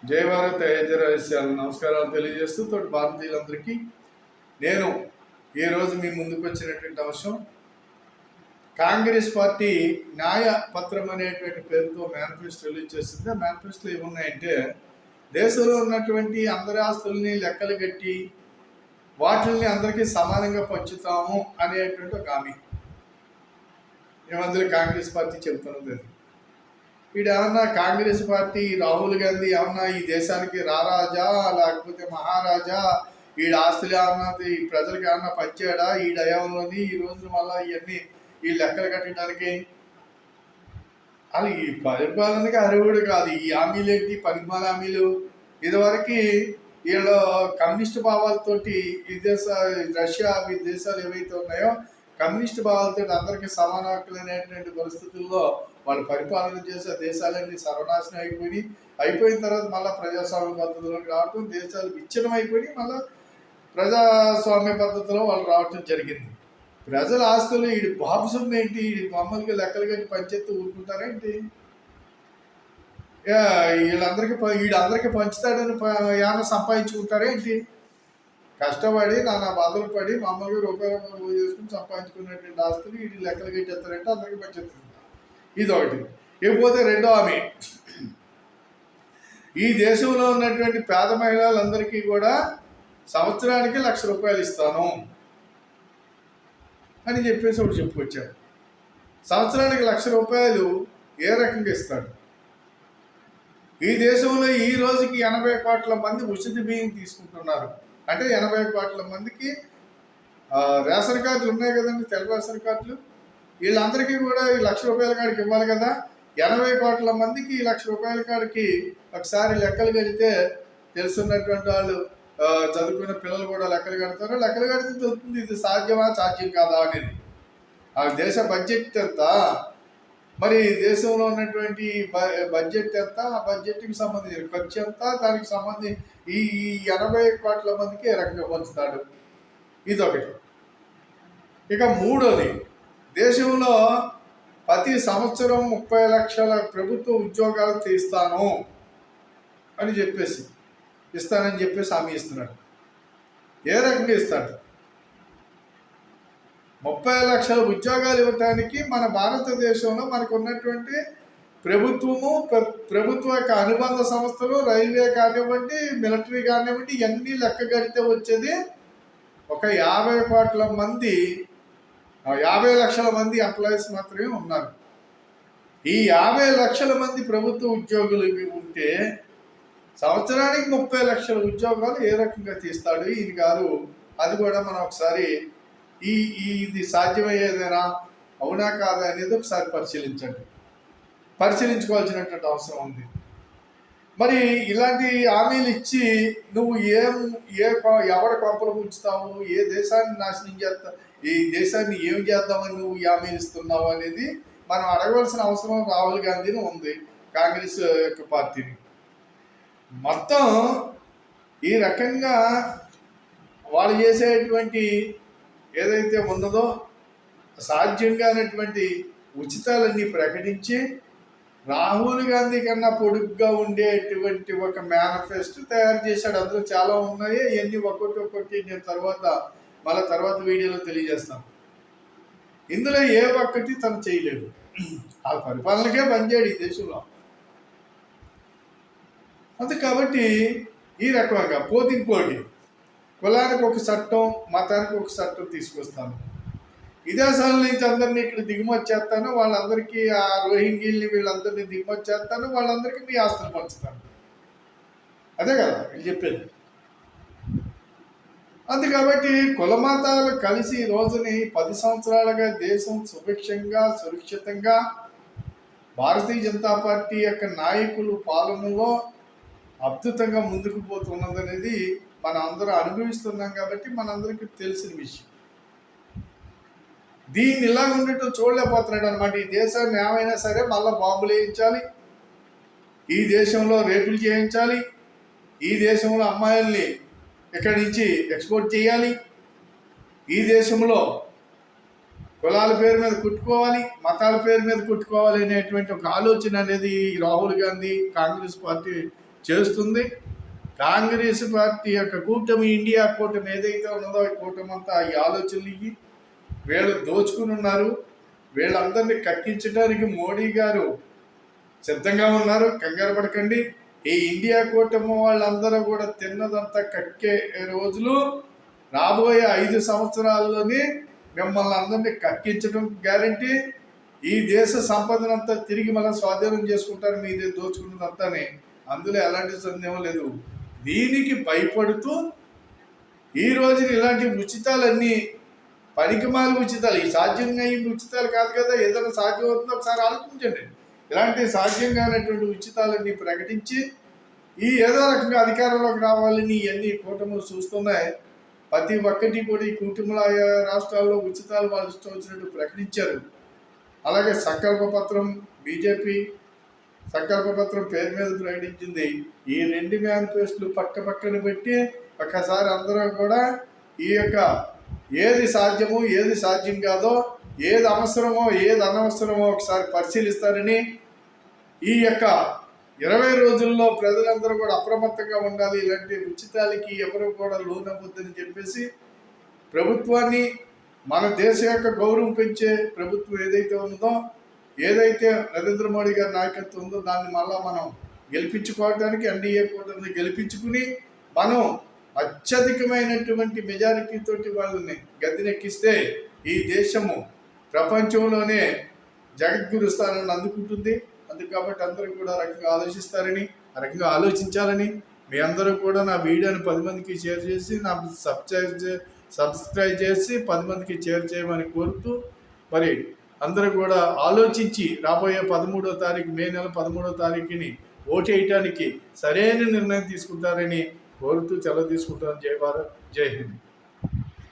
జై భారత్ జయరాజస్యాలు నమస్కారాలు తెలియజేస్తూ తోటి భారతీయులందరికీ నేను ఈరోజు మీ ముందుకు వచ్చినటువంటి అంశం కాంగ్రెస్ పార్టీ న్యాయ పత్రం అనేటువంటి పేరుతో మేనిఫెస్టో రిలీజ్ చేస్తుంది. ఆ మేనిఫెస్టోలో ఏమున్నాయంటే దేశంలో ఉన్నటువంటి అందరి ఆస్తుల్ని లెక్కలు కట్టి వాటిని అందరికీ సమానంగా పంచుతాము అనేటువంటి ఒక హామీ ఏమందరూ కాంగ్రెస్ పార్టీ చెబుతున్నది. వీడు ఏమన్నా కాంగ్రెస్ పార్టీ రాహుల్ గాంధీ ఏమన్నా ఈ దేశానికి రారాజా లేకపోతే మహారాజా వీడి ఆస్తులు ఏమన్నా ఈ ప్రజలకు ఏమన్నా పంచాడా ఈ డయాంలోని ఈ రోజు మళ్ళీ ఇవన్నీ ఈ లెక్కలు కట్టడానికి అది ఈ పరిపాలనకి అర్హుడు కాదు. ఈ హామీలు ఏంటి పనిమాల హామీలు? ఇదివరకు వీళ్ళు కమ్యూనిస్ట్ భావాలతోటి ఈ రష్యా ఈ దేశాలు ఏవైతే ఉన్నాయో కమ్యూనిస్ట్ భావాలతో అందరికీ సమాన హక్కులు అనేటువంటి పరిస్థితుల్లో వాళ్ళు పరిపాలన చేసే దేశాలన్నీ సర్వనాశనం అయిపోయిన తర్వాత మళ్ళీ ప్రజాస్వామ్య పద్ధతిలోకి రావటం, దేశాలు విచ్ఛిన్నం అయిపోయి మళ్ళీ ప్రజాస్వామ్య పద్ధతిలో వాళ్ళు రావటం జరిగింది. ప్రజల ఆస్తులు ఈ బాబుసం ఏంటి ఈ మమ్మల్ని లెక్కలు కట్టి పంచెత్తి ఊరుకుంటారేంటి? వీళ్ళందరికీ పంచుతాడని ఏమైనా సంపాదించుకుంటారేంటి? కష్టపడి నానా బాధలు పడి మామూలుగా రూపాయలు చేసుకుని సంపాదించుకున్నటువంటి ఆస్తులు వీటి లెక్కలు కట్టేస్తారంటే అందరికీ పంచేస్తారు. ఇదొకటి. ఇకపోతే రెండో ఆమె ఈ దేశంలో ఉన్నటువంటి పేద మహిళలందరికీ కూడా సంవత్సరానికి ₹1,00,000 ఇస్తాను అని చెప్పేసి ఒకటి చెప్పుకొచ్చాడు. సంవత్సరానికి ₹1,00,000 ఏ రకంగా ఇస్తాడు? ఈ దేశంలో ఈ రోజుకి 80 కోట్ల మంది ఉచిత బియ్యం తీసుకుంటున్నారు. అంటే 80 కోట్ల మందికి రేషన్ కార్డులు ఉన్నాయి కదండి, తెల్ల రేషన్ కార్డులు. వీళ్ళందరికీ కూడా ఈ ₹1,00,000 కాడికి ఇవ్వాలి కదా. 80 కోట్ల మందికి ఈ ₹1,00,000 కాడికి ఒకసారి లెక్కలు కడితే తెలుసున్నటువంటి వాళ్ళు చదువుకున్న పిల్లలు కూడా లెక్కలు కడతారు. లెక్కలు కడితే తెలుస్తుంది ఇది సాధ్యమా సాధ్యం కాదా అనేది. ఆ దేశ బడ్జెట్ ఎంత, మరి దేశంలో ఉన్నటువంటి బడ్జెట్ ఎంత, ఆ బడ్జెట్కి సంబంధించిన ఖర్చు ఎంత, దానికి సంబంధించి ఈ 80 కోట్ల మందికి ఏ రకంగా పంచుతాడు? ఇదొకటి. ఇక మూడోది, దేశంలో ప్రతి సంవత్సరం 30 లక్షల ప్రభుత్వ ఉద్యోగాలు తీస్తాను అని ఇస్తానని చెప్పేసి హామీ ఇస్తున్నాడు. ఏ రకంగా ఇస్తాడు? 30 లక్షల ఉద్యోగాలు ఇవ్వటానికి మన భారతదేశంలో మనకు ఉన్నటువంటి ప్రభుత్వ యొక్క అనుబంధ సంస్థలు, రైల్వే కానివ్వండి, మిలిటరీ కానివ్వండి, ఇవన్నీ లెక్క కడితే వచ్చేది ఒక 50 కోట్ల మంది 50 లక్షల మంది ఎంప్లాయీస్ మాత్రమే ఉన్నారు. ఈ 50 లక్షల మంది ప్రభుత్వ ఉద్యోగులు ఉంటే సంవత్సరానికి 30 లక్షల ఉద్యోగాలు ఏ రకంగా తీస్తాడు ఈయన గారు? అది కూడా మనం ఒకసారి ఇది సాధ్యమయ్యేదేనా అవునా కాదా అనేది ఒకసారి పరిశీలించుకోవాల్సినటువంటి అవసరం ఉంది. మరి ఇలాంటి హామీలు ఇచ్చి నువ్వు ఎవరి కొంపలు ఉంచుతావు, ఏ దేశాన్ని నాశనం చేస్తావు, ఈ దేశాన్ని ఏం చేద్దామని నువ్వు హామీలు ఇస్తున్నావు అనేది మనం అడగవలసిన అవసరం రాహుల్ గాంధీని ఉంది, కాంగ్రెస్ యొక్క పార్టీని. మొత్తం ఈ రకంగా వాళ్ళు చేసేటువంటి ఏదైతే ఉన్నదో సాధ్యంగానటువంటి ఉచితాలన్నీ ప్రకటించి రాహుల్ గాంధీ కన్నా పొడుగ్గా ఉండేటువంటి ఒక మేనిఫెస్టో తయారు చేశాడు. అందులో చాలా ఉన్నాయి, ఇవన్నీ ఒక్కొక్కటి నేను తర్వాత వీడియోలో తెలియజేస్తాను. ఇందులో ఏ ఒక్కటి తను చేయలేడు. ఆ పరిపాలనకే పనిచేయడు ఈ దేశంలో. అంతే కాబట్టి ఈ రకంగా పోటీ కులానికి ఒక చట్టం, మతానికి ఒక చట్టం తీసుకొస్తాను, విదేశాల నుంచి అందరినీ ఇక్కడ దిగుమతి చేస్తాను, వాళ్ళందరికీ ఆ రోహింగ్యల్ని వీళ్ళందరినీ దిగుమతి చేస్తాను, వాళ్ళందరికీ మీ ఆస్తులు పంచుతాను. అదే కదా వీళ్ళు చెప్పేది. అంతే కాబట్టి కులమతాలు కలిసి ఈ రోజుని 10 సంవత్సరాలుగా దేశం సుభిక్షంగా సురక్షితంగా భారతీయ జనతా పార్టీ యొక్క నాయకులు పాలనలో అద్భుతంగా ముందుకు పోతున్నదనేది మనం అందరూ అనుభవిస్తున్నాం కాబట్టి మనందరికీ తెలిసిన విషయం. దీన్ని ఇలా ఉండటం చూడలేకపోతున్నాడు అనమాట. ఈ దేశాన్ని ఏమైనా సరే మళ్ళీ బాంబులు వేయించాలి, ఈ దేశంలో రేపులు చేయించాలి, ఈ దేశంలో అమ్మాయిల్ని ఇక్కడి నుంచి ఎక్స్పోర్ట్ చేయాలి, ఈ దేశంలో కులాల పేరు మీద కుట్టుకోవాలి, మతాల పేరు మీద కుట్టుకోవాలి అనేటువంటి ఒక ఆలోచన అనేది రాహుల్ గాంధీ కాంగ్రెస్ పార్టీ చేస్తుంది. కాంగ్రెస్ పార్టీ యొక్క కూటమి, ఇండియా కూటమి ఏదైతే ఉన్నదో ఈ కూటమి అంతా ఈ ఆలోచనలకి వీళ్ళు దోచుకుని ఉన్నారు. వీళ్ళందరినీ కక్కించడానికి మోడీ గారు సిద్ధంగా ఉన్నారు. కంగారు పడకండి. ఈ ఇండియా కూటమి వాళ్ళందరూ కూడా తిన్నదంతా కక్కే రోజులు రాబోయే 5 సంవత్సరాల్లోనే మిమ్మల్ని అందరినీ కక్కించడం గ్యారంటీ. ఈ దేశ సంపదనంతా తిరిగి మనం స్వాధీనం చేసుకుంటారు, మీదే దోచుకున్నదంతానే, అందులో ఎలాంటి సందేహం లేదు. దీనికి భయపడుతూ ఈ రోజున ఇలాంటి ఉచితాలన్నీ పనికిమాల ఉచితాలు, ఈ సాధ్యంగా ఈ ఉచితాలు కాదు కదా, ఏదైనా సాధ్యం అవుతుందో ఒకసారి ఆలోచించండి. ఇలాంటి సాధ్యం కానటువంటి ఉచితాలన్నీ ప్రకటించి ఈ ఏదో రకంగా అధికారంలోకి రావాలని ఇవన్నీ కూటములు చూస్తున్నాయి. ప్రతి ఒక్కటి కూడా ఈ కుటుంబాల రాష్ట్రాల్లో ఉచితాలు వాళ్ళు ఇష్టం వచ్చినట్టు ప్రకటించారు. అలాగే సంకల్ప పత్రం, బీజేపీ సంకల్ప పత్రం పేరు మీద ప్రకటించింది. ఈ 2 మేనిఫెస్టోలు పక్కన పెట్టి ఒక్కసారి అందరూ కూడా ఈ యొక్క ఏది సాధ్యమో ఏది సాధ్యం కాదో, ఏది అవసరమో ఏది అనవసరమో ఒకసారి పరిశీలిస్తారని, ఈ యొక్క 20 రోజుల్లో ప్రజలందరూ కూడా అప్రమత్తంగా ఉండాలి. ఇలాంటి ఉచితాలకి ఎవరు కూడా లోనవ్వద్దని చెప్పేసి ప్రభుత్వాన్ని, మన దేశ యొక్క గౌరవం పెంచే ప్రభుత్వం ఏదైతే ఉందో, ఏదైతే నరేంద్ర మోడీ గారి నాయకత్వం ఉందో దాన్ని మళ్ళా మనం గెలిపించుకోవడానికి ఎన్డీఏ కూటమిని గెలిపించుకుని మనం అత్యధికమైనటువంటి మెజారిటీతోటి వాళ్ళని గద్దెనెక్కిస్తే ఈ దేశము ప్రపంచంలోనే జగద్గురు స్థానాన్ని అందుకుంటుంది. అందుకు కాబట్టి అందరూ కూడా ఆ రకంగా ఆలోచిస్తారని, ఆ రకంగా ఆలోచించాలని, మీ అందరూ కూడా నా వీడియోని 10 మందికి షేర్ చేసి, నా సబ్స్క్రైబ్ చేసి 10 మందికి షేర్ చేయమని కోరుతూ, మరి అందరూ కూడా ఆలోచించి రాబోయే 13వ తారీఖు, మే నెల 13వ తారీఖుని ఓటు వేయటానికి సరైన నిర్ణయం తీసుకుంటారని కోరుతూ సెలవు తీసుకుంటాను. జై భారత్, జై హింద్.